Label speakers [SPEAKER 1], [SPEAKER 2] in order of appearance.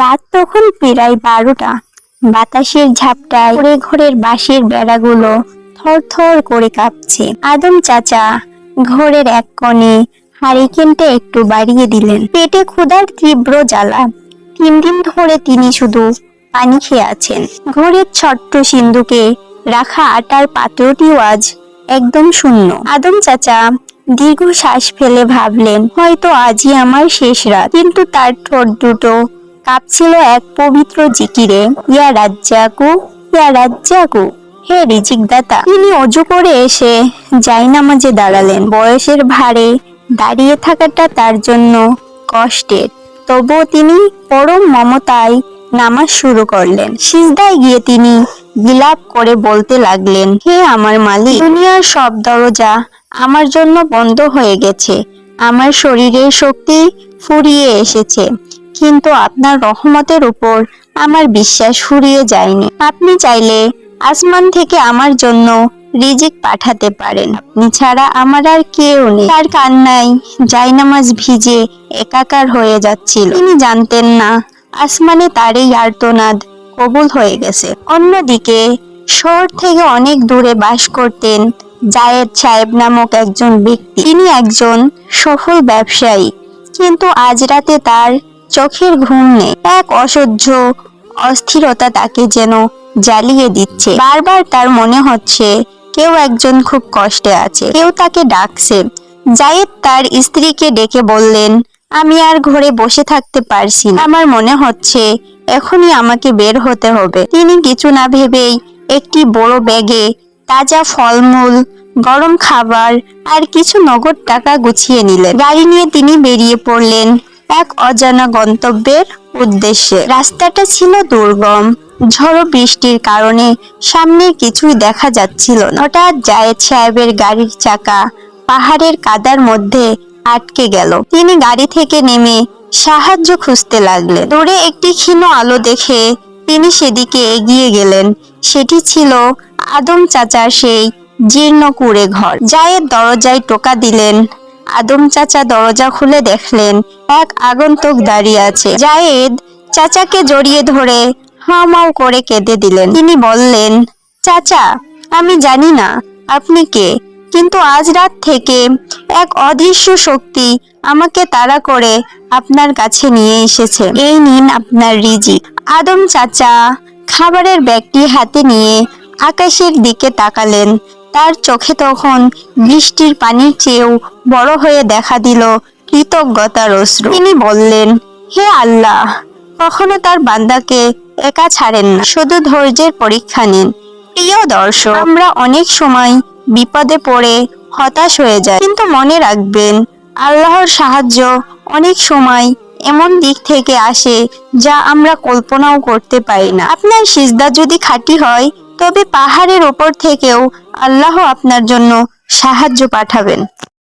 [SPEAKER 1] রাত তখন প্রায় 12টা। বাতাসের ঝাপটায় ঘরে ঘরের বাঁশের বেড়াগুলো থরথর করে কাঁপছে। আদম চাচা ঘরের এক কোণে হারিকেনটা একটু বাড়িয়ে দিলেন। পেটে ক্ষুধার তীব্র জ্বালা। 3 দিন ধরে তিনি শুধু পানি খেয়ে আছেন। ঘরের ছোট্ট সিন্ধুকে রাখা আটার পাত্রটিও আজ একদম শূন্য। আদম চাচা দীর্ঘ শ্বাস ফেলে ভাবলেন, হয়তো আজই আমার শেষ রাত। কিন্তু তার ঠোঁট দুটো কাঁপছিল এক পবিত্র জিকিরে, ইয়া রাজ্জাকু, ইয়া রাজ্জাকু, হে রিজিক দাতা। তিনি অজু করে এসে জায়নামাজে দাঁড়ালেন। বয়সের ভারে দাঁড়িয়ে থাকাটা তার জন্য কষ্টের, তবুও তিনি পরম মমতায় নামাজ শুরু করলেন। সিজদায় গিয়ে তিনি বিলাপ করে বলতে লাগলেন, হে আমার মালিক, দুনিয়ার সব দরজা আমার জন্য বন্ধ হয়ে গেছে। আমার শরীরের শক্তি ফুরিয়ে এসেছে, কিন্তু আপনার রহমতের উপর আমার বিশ্বাস ফুরিয়ে যায়নি। আপনি চাইলে আসমান থেকে আমার জন্য রিজিক পাঠাতে পারেন। আপনি ছাড়া আমার আর কেউ নেই। তার কান্নায় জায়নামাজ ভিজে একাকার হয়ে যাচ্ছিল। তিনি জানতেন না আসমানে তার এই আর্তনাদ কবুল হয়ে গেছে। অন্যদিকে শহর থেকে অনেক দূরে বাস করতেন জায়েদ সাহেব নামক একজন ব্যক্তি। তিনি একজন সফল ব্যবসায়ী, কিন্তু আজ রাতে তার চোখের ঘুম নেই। এক অসহ্য অস্থিরতা তাকে যেন জ্বালিয়ে দিচ্ছে। বারবার তার মনে হচ্ছে কেউ একজন খুব কষ্টে আছে, কেউ তাকে ডাকছে। জায়েদ তার স্ত্রীকে ডেকে বললেন, আমি আর ঘরে বসে থাকতে পারছি না। আমার মনে হচ্ছে এখনই আমাকে বের হতে হবে। তিনি কিছু না ভেবেই একটি বড় ব্যাগে তাজা ফলমূল, গরম খাবার আর কিছু নগদ টাকা গুছিয়ে নিলেন। গাড়ি নিয়ে তিনি বেরিয়ে পড়লেন এক অজানা গন্তব্যের উদ্দেশ্যে। রাস্তাটা ছিল দুর্গম। ঝড়ো বৃষ্টির কারণে সামনে কিছুই দেখা যাচ্ছিল না। হঠাৎ জায়েদ সাহেবের গাড়ির চাকা পাহাড়ের কাদার মধ্যে আটকে গেল। তিনি গাড়ি থেকে নেমে সাহায্য খুঁজতে লাগলেন। দূরে একটি ক্ষীণ আলো দেখে তিনি সেদিকে এগিয়ে গেলেন। সেটি ছিল আদম চাচার সেই জীর্ণ কুঁড়ে ঘর। জায়েদ দরজায় টোকা দিলেন। আদম চাচা দরজা খুলে দেখলেন এক আগন্তুক দাঁড়িয়ে আছে। জায়েদ চাচাকে জড়িয়ে ধরে হাউমাউ করে কেঁদে দিলেন। তিনি বললেন, চাচা, আমি জানি না আপনি কে, কিন্তু আজ রাত থেকে এক অদৃশ্য শক্তি আমাকে তাড়া করে আপনার কাছে নিয়ে এসেছে। এই নিন আপনার রিজিক। আদম চাচা খাবারের ব্যাগটি হাতে নিয়ে আকাশের দিকে তাকালেন। তার চোখে তখন বৃষ্টির পানির চেয়েও বড় হয়ে দেখা দিল কৃতজ্ঞতার অশ্রু। তিনি বললেন, হে আল্লাহ, কখনো তার বান্দাকে একা ছাড়েন না, শুধু ধৈর্যের পরীক্ষা নিন। প্রিয় দর্শক, আমরা অনেক সময় বিপদে পড়ে হতাশ হয়ে যাই, কিন্তু মনে রাখবেন আল্লাহর সাহায্য অনেক সময় এমন দিক থেকে আসে যা আমরা কল্পনাও করতে পারি না। আপনার সিজদা যদি খাঁটি হয়, তবে পাহাড়ের ওপর থেকেও আল্লাহ আপনার জন্য সাহায্য পাঠাবেন।